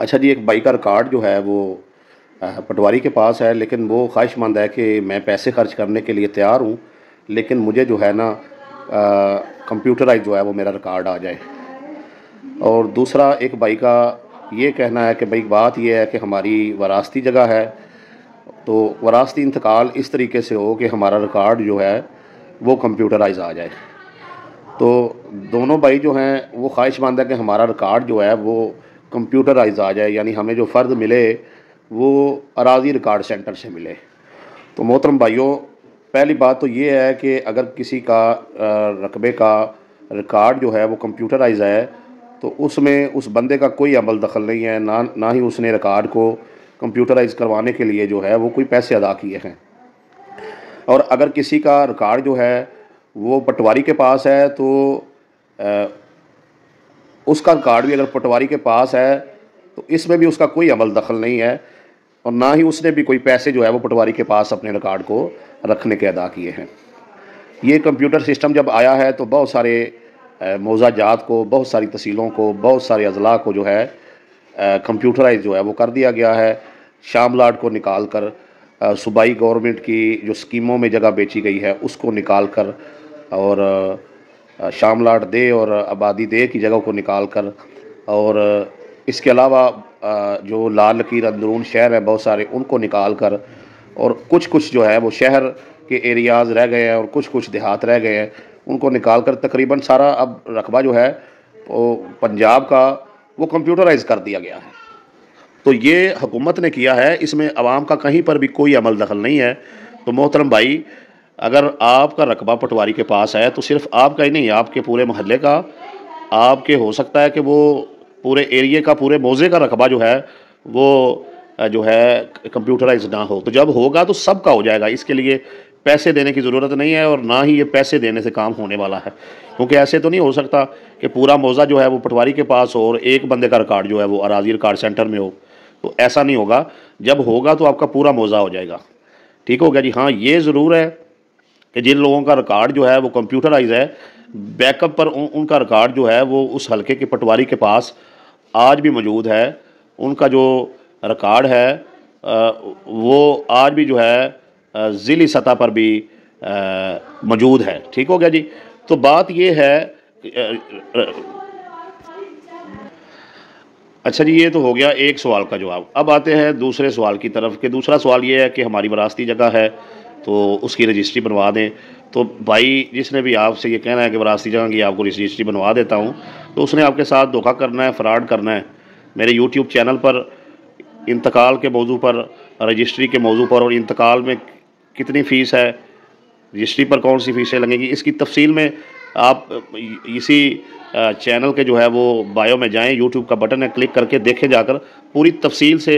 अच्छा जी, एक भाई का रिकॉर्ड जो है वो पटवारी के पास है, लेकिन वो ख्वाहिशमंद है कि मैं पैसे खर्च करने के लिए तैयार हूँ, लेकिन मुझे जो है ना कंप्यूटराइज जो है वो मेरा रिकॉर्ड आ जाए। और दूसरा एक भाई का ये कहना है कि भाई बात ये है कि हमारी वरासती जगह है, तो वरासती इंतकाल इस तरीके से हो कि हमारा रिकॉर्ड जो है वो कंप्यूटराइज आ जाए। तो दोनों भाई जो हैं वो ख्वाहिशमंद है कि हमारा रिकॉर्ड जो है वो कंप्यूटराइज आ जाए, यानी हमें जो फ़र्द मिले वो अराज़ी रिकॉर्ड सेंटर से मिले। तो मोहतरम भाइयों, पहली बात तो ये है कि अगर किसी का रकबे का रिकॉर्ड जो है वो कंप्यूटराइज है तो उसमें उस बंदे का कोई अमल दखल नहीं है, ना ही उसने रिकॉर्ड को कंप्यूटराइज करवाने के लिए जो है वो कोई पैसे अदा किए हैं। और अगर किसी का रिकॉर्ड जो है वो पटवारी के पास है तो अ, उसका रिकॉर्ड भी अगर पटवारी के पास है तो इसमें भी उसका कोई अमल दखल नहीं है, और ना ही उसने भी कोई पैसे जो है वो पटवारी के पास अपने रिकॉर्ड को रखने के अदा किए हैं। ये कंप्यूटर सिस्टम जब आया है तो बहुत सारे मौज़ाजात को, बहुत सारी तहसीलों को, बहुत सारे अजला को जो है कंप्यूटराइज जो है वो कर दिया गया है। शामलाट को निकाल कर सूबाई गवर्नमेंट की जो स्कीमों में जगह बेची गई है उसको निकाल कर, और शामलाट दे और आबादी दे की जगह को निकाल कर, और इसके अलावा जो लाल लकीर अंदरून शहर है बहुत सारे उनको निकाल कर, और कुछ कुछ जो है वो शहर के एरियाज़ रह गए हैं और कुछ कुछ देहात रह गए हैं, उनको निकाल कर तकरीबन सारा अब रकबा जो है वो पंजाब का वो कंप्यूटराइज कर दिया गया है। तो ये हुकूमत ने किया है, इसमें आवाम का कहीं पर भी कोई अमल दखल नहीं है। तो मोहतरम भाई, अगर आपका रकबा पटवारी के पास है तो सिर्फ आपका ही नहीं, आपके पूरे महल्ले का, आपके हो सकता है कि वो पूरे एरिए का, पूरे मौज़े का रकबा जो है वो जो है कंप्यूटराइज ना हो। तो जब होगा तो सबका हो जाएगा, इसके लिए पैसे देने की ज़रूरत नहीं है, और ना ही ये पैसे देने से काम होने वाला है। क्योंकि ऐसे तो नहीं हो सकता कि पूरा मौज़ा जो है वो पटवारी के पास हो और एक बंदे का रिकॉर्ड जो है वो अराज़ी रिकॉर्ड सेंटर में हो, तो ऐसा नहीं होगा। जब होगा तो आपका पूरा मौज़ा हो जाएगा। ठीक हो गया जी। हाँ, ये ज़रूर है कि जिन लोगों का रिकॉर्ड जो है वो कंप्यूटराइज है, बैकअप पर उनका रिकॉर्ड जो है वो उस हलके के पटवारी के पास आज भी मौजूद है। उनका जो रिकॉर्ड है वो आज भी जो है ज़िली सतह पर भी मौजूद है। ठीक हो गया जी। तो बात ये है अच्छा जी, ये तो हो गया एक सवाल का जवाब। अब आते हैं दूसरे सवाल की तरफ, कि दूसरा सवाल ये है कि हमारी विरासती जगह है तो उसकी रजिस्ट्री बनवा दें। तो भाई जिसने भी आपसे ये कहना है कि विरासती जगह की आपको रजिस्ट्री बनवा देता हूँ, तो उसने आपके साथ धोखा करना है, फ़्रॉड करना है। मेरे यूट्यूब चैनल पर इंतकाल के मौजू पर, रजिस्ट्री के मौजू पर, और इंतकाल में कितनी फ़ीस है, रजिस्ट्री पर कौन सी फ़ीसें लगेंगी, इसकी तफसील में आप इसी चैनल के जो है वो बायो में जाएं, यूट्यूब का बटन है, क्लिक करके देखें जाकर। पूरी तफसील से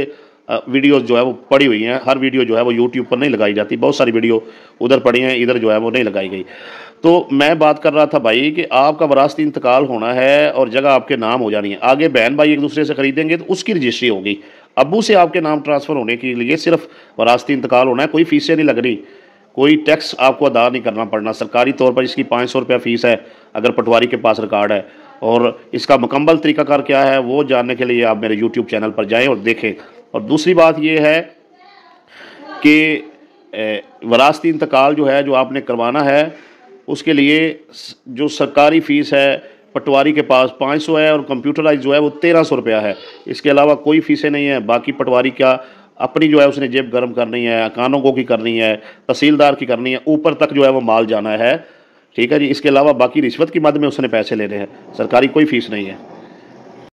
वीडियोस जो है वो पड़ी हुई हैं। हर वीडियो जो है वो यूट्यूब पर नहीं लगाई जाती, बहुत सारी वीडियो उधर पड़ी हैं, इधर जो है वो नहीं लगाई गई। तो मैं बात कर रहा था भाई कि आपका वरासती इंतकाल होना है और जगह आपके नाम हो जानी है। आगे बहन भाई एक दूसरे से ख़रीदेंगे तो उसकी रजिस्ट्री होगी। अब्बू से आपके नाम ट्रांसफ़र होने के लिए सिर्फ वरासती इंतकाल होना है, कोई फ़ीसें नहीं लगनी, कोई टैक्स आपको अदा नहीं करना पड़ना। सरकारी तौर पर इसकी 500 रुपया फ़ीस है अगर पटवारी के पास रिकॉर्ड है। और इसका मुकम्मल तरीक़ाकार क्या है वो जानने के लिए आप मेरे यूट्यूब चैनल पर जाएं और देखें। और दूसरी बात ये है कि वरासती इंतकाल जो है जो आपने करवाना है उसके लिए जो सरकारी फ़ीस है पटवारी के पास 500 है, और कंप्यूटराइज जो है वो 1300 रुपया है। इसके अलावा कोई फ़ीसें नहीं है। बाकी पटवारी का अपनी जो है उसने जेब गर्म करनी है, कानूनगो की करनी है, तहसीलदार की करनी है, ऊपर तक जो है वो माल जाना है। ठीक है जी। इसके अलावा बाकी रिश्वत की मद में उसने पैसे लेने हैं, सरकारी कोई फ़ीस नहीं है।